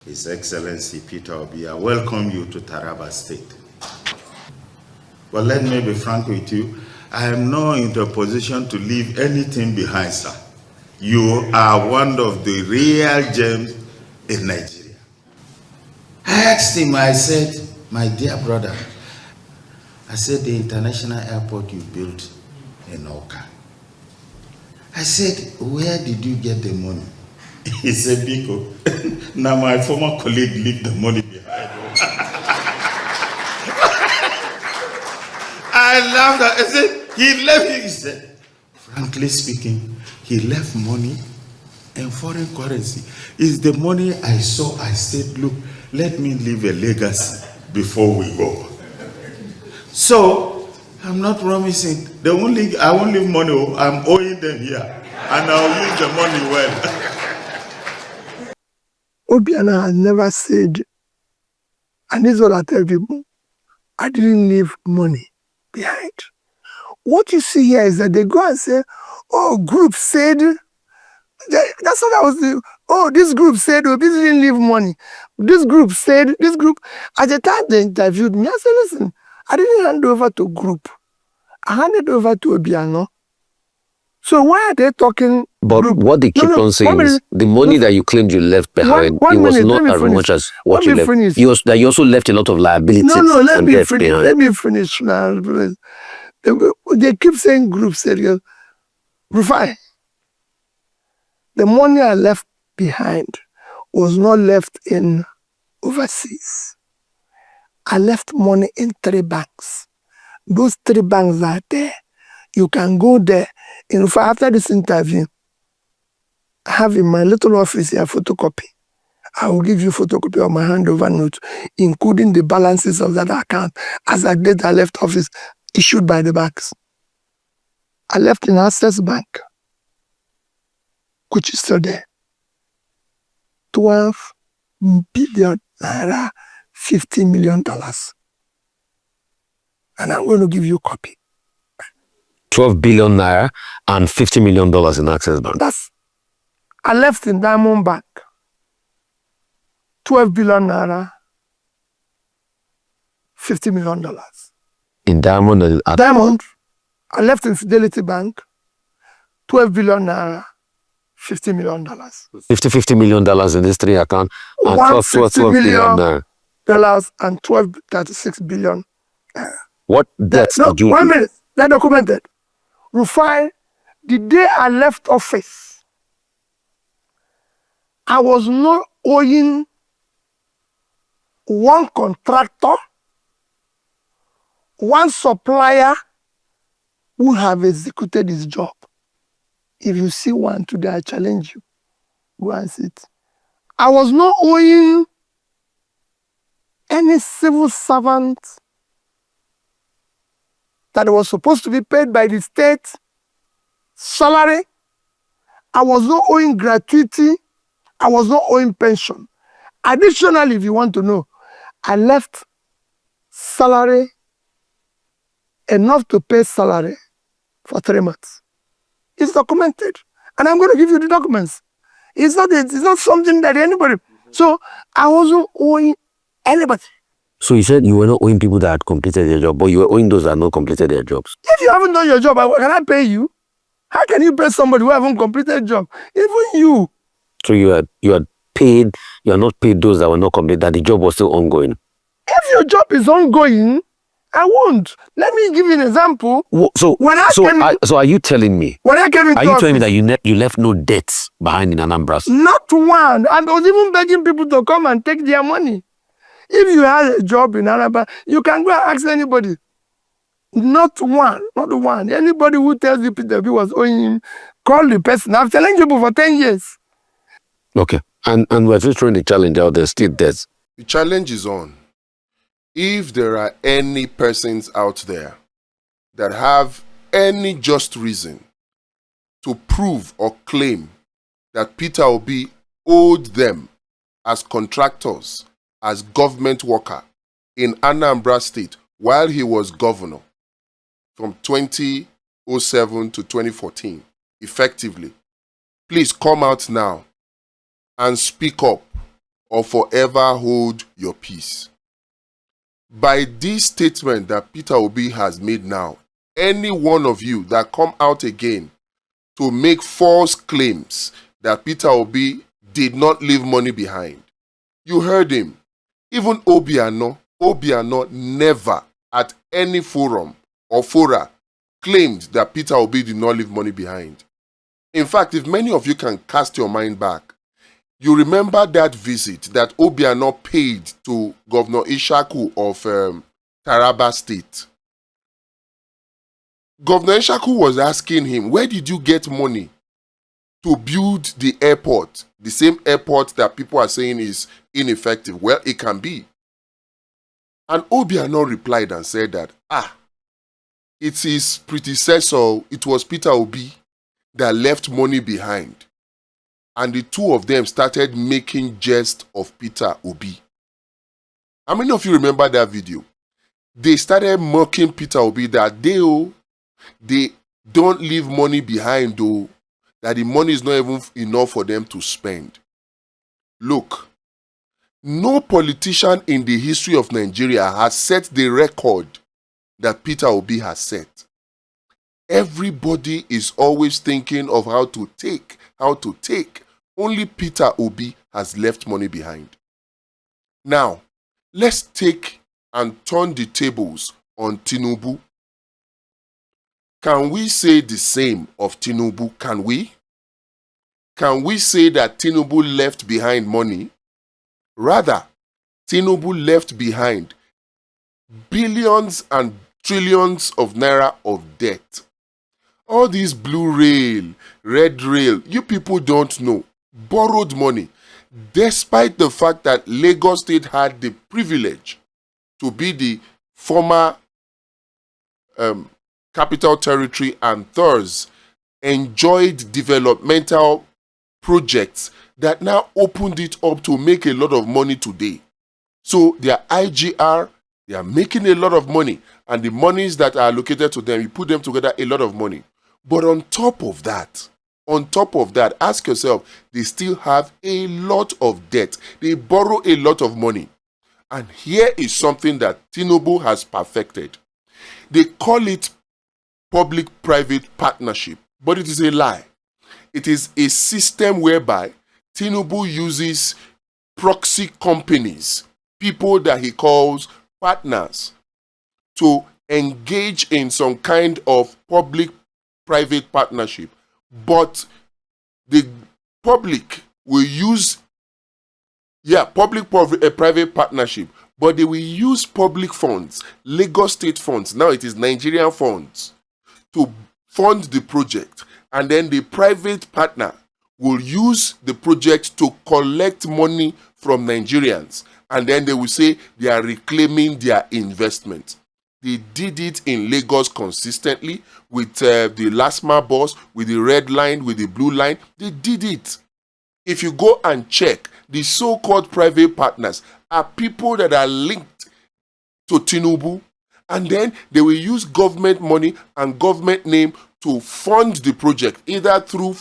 His Excellency Peter Obi, I welcome you to Taraba State. But let me be frank with you, I am not in a position to leave anything behind, sir. You are one of the real gems in Nigeria. I asked him, I said, my dear brother, I said, the international airport you built in Oka. I said, where did you get the money? He said, Biko, now my former colleague left the money behind. I laughed at it. I said, he left it. He said, frankly speaking, he left money in foreign currency. It's the money I saw. I said, look, let me leave a legacy before we go. So, I'm not promising. I won't leave money. I'm owing them here. And I'll use the money well. Obiano has never said, and this is what I tell people, I didn't leave money behind. What you see here is that they go and say, oh, group said, that's what I was doing. Oh, this group said, oh, this didn't leave money. This group said, this group, at the time they interviewed me, I said, listen, I didn't hand over to group. I handed over to Obiano. So why are they talking? But group? what they keep on saying is the money that you claimed you left behind, it was not as much as what you left. That you also left a lot of liabilities. No, let me finish. Let me finish now. They keep saying group said, Rufai, the money I left behind was not left in overseas. I left money in 3 banks. Those 3 banks are there. You can go there. In fact, after this interview, I have in my little office here a photocopy. I will give you a photocopy of my handover note, including the balances of that account as at date I left office, issued by the banks. I left in Access Bank, which is still there. 12 billion naira, $50 million. And I'm going to give you a copy. 12 billion naira and $50 million in Access Bank. I left in Diamond Bank. 12 billion naira, $50 million. In Diamond? Diamond. I left in Fidelity Bank. 12 billion naira, $50 million. $50 million in these 3 accounts. And 12 billion naira. And 36 billion. What debts did you... 1 minute. They're documented. Rufai, the day I left office, I was not owing one contractor, one supplier who have executed his job. If you see one today, I challenge you. Go and see it. I was not owing any civil servant that was supposed to be paid by the state salary. I was not owing gratuity. I was not owing pension. Additionally, if you want to know, I left salary enough to pay salary for 3 months. It's documented. And I'm going to give you the documents. It's not something that anybody... So I wasn't owing anybody. So you said you were not owing people that had completed their job, but you were owing those that had not completed their jobs. If you haven't done your job, can I pay you? How can you pay somebody who haven't completed job? Even you. So you had paid, you are not paid those that were not completed, that the job was still ongoing. If your job is ongoing, I won't. Let me give you an example. So are you telling me? When I came into office, telling me that you left no debts behind in Anambra? Not one. I was even begging people to come and take their money. If you had a job in Taraba, you can go and ask anybody. Not one. Anybody who tells you Peter B was owing him, call the person. I've challenged people for 10 years. Okay. And we're just throwing the challenge out there, still debts. The challenge is on. If there are any persons out there that have any just reason to prove or claim that Peter Obi owed them as contractors, as government worker in Anambra State while he was governor from 2007 to 2014, effectively, please come out now and speak up or forever hold your peace. By this statement that Peter Obi has made now, any one of you that come out again to make false claims that Peter Obi did not leave money behind, you heard him. Even Obiano never at any forum or fora claimed that Peter Obi did not leave money behind. In fact, if many of you can cast your mind back, you remember that visit that Obiano paid to Governor Ishaku of Taraba State. Governor Ishaku was asking him, where did you get money to build the airport? The same airport that people are saying is ineffective. Well, it can be. And Obiano replied and said that, it's his predecessor, it was Peter Obi that left money behind. And the two of them started making jest of Peter Obi. How many of you remember that video? They started mocking Peter Obi that they don't leave money behind though, that the money is not even enough for them to spend. Look, no politician in the history of Nigeria has set the record that Peter Obi has set. Everybody is always thinking of how to take. Only Peter Obi has left money behind. Now, let's take and turn the tables on Tinubu. Can we say the same of Tinubu? Can we? Can we say that Tinubu left behind money? Rather, Tinubu left behind billions and trillions of naira of debt. All these blue rail, red rail, you people don't know. Borrowed money, despite the fact that Lagos State had the privilege to be the former capital territory and thus enjoyed developmental projects that now opened it up to make a lot of money today. So their IGR, they are making a lot of money, and the monies that are allocated to them, you put them together, a lot of money. But on top of that, ask yourself, they still have a lot of debt. They borrow a lot of money. And here is something that Tinubu has perfected. They call it public-private partnership, but it is a lie. It is a system whereby Tinubu uses proxy companies, people that he calls partners, to engage in some kind of public-private partnership. But the public will use, public-private partnership, but they will use public funds, Lagos State funds, now it is Nigerian funds, to fund the project. And then the private partner will use the project to collect money from Nigerians. And then they will say they are reclaiming their investment. They did it in Lagos consistently with the LASMA bus, with the red line, with the blue line. They did it. If you go and check, the so-called private partners are people that are linked to Tinubu, and then they will use government money and government name to fund the project, either through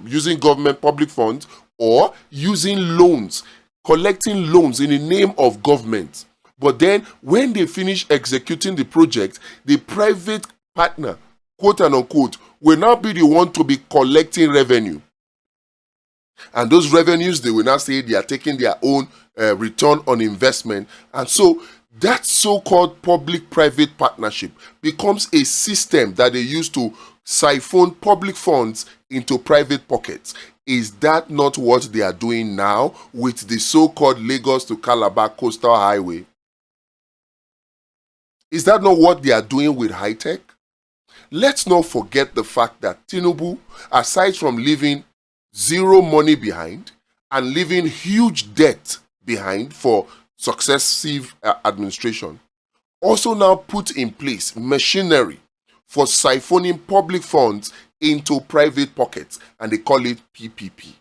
using government public funds or using loans, collecting loans in the name of government. But then when they finish executing the project, the private partner, quote and unquote, will now be the one to be collecting revenue. And those revenues, they will now say they are taking their own return on investment. And so that so-called public-private partnership becomes a system that they use to siphon public funds into private pockets. Is that not what they are doing now with the so-called Lagos to Calabar Coastal Highway? Is that not what they are doing with high-tech? Let's not forget the fact that Tinubu, aside from leaving zero money behind and leaving huge debt behind for successive administration, also now put in place machinery for siphoning public funds into private pockets, and they call it PPP.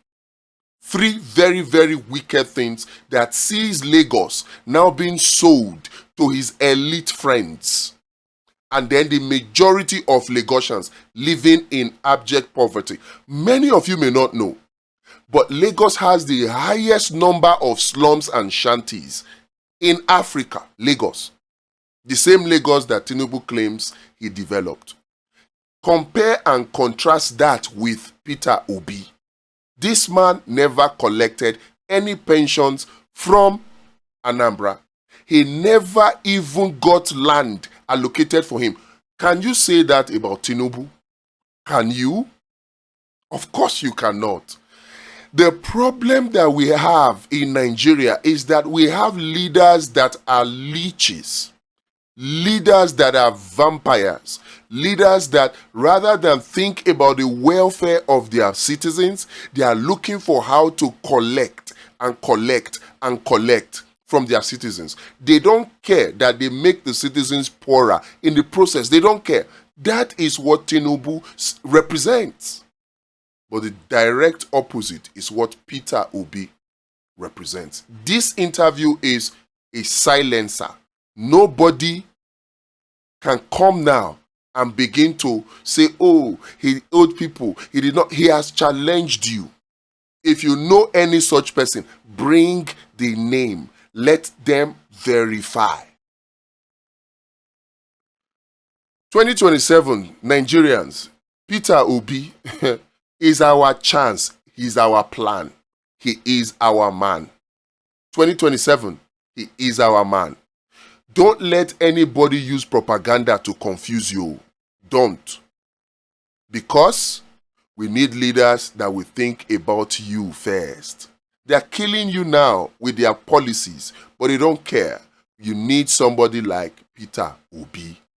Three very, very wicked things that sees Lagos now being sold to his elite friends, and then the majority of Lagosians living in abject poverty. Many of you may not know, But Lagos has the highest number of slums and shanties in Africa. Lagos. The same Lagos that Tinubu claims he developed. Compare and contrast that with Peter Obi. This man never collected any pensions from Anambra. He never even got land allocated for him. Can you say that about Tinubu? Can you? Of course you cannot. The problem that we have in Nigeria is that we have leaders that are leeches, leaders that are vampires, leaders that rather than think about the welfare of their citizens, they are looking for how to collect and collect and collect from their citizens. They don't care that they make the citizens poorer in the process. They don't care. That is what Tinubu represents. But the direct opposite is what Peter Obi represents. This interview is a silencer. Nobody can come now and begin to say, oh, he owed people. He did not. He has challenged you. If you know any such person, bring the name. Let them verify. 2027, Nigerians, Peter Obi is our chance. He's our plan. He is our man. 2027, he is our man. Don't let anybody use propaganda to confuse you. Don't. Because we need leaders that will think about you first. They are killing you now with their policies, but they don't care. You need somebody like Peter Obi.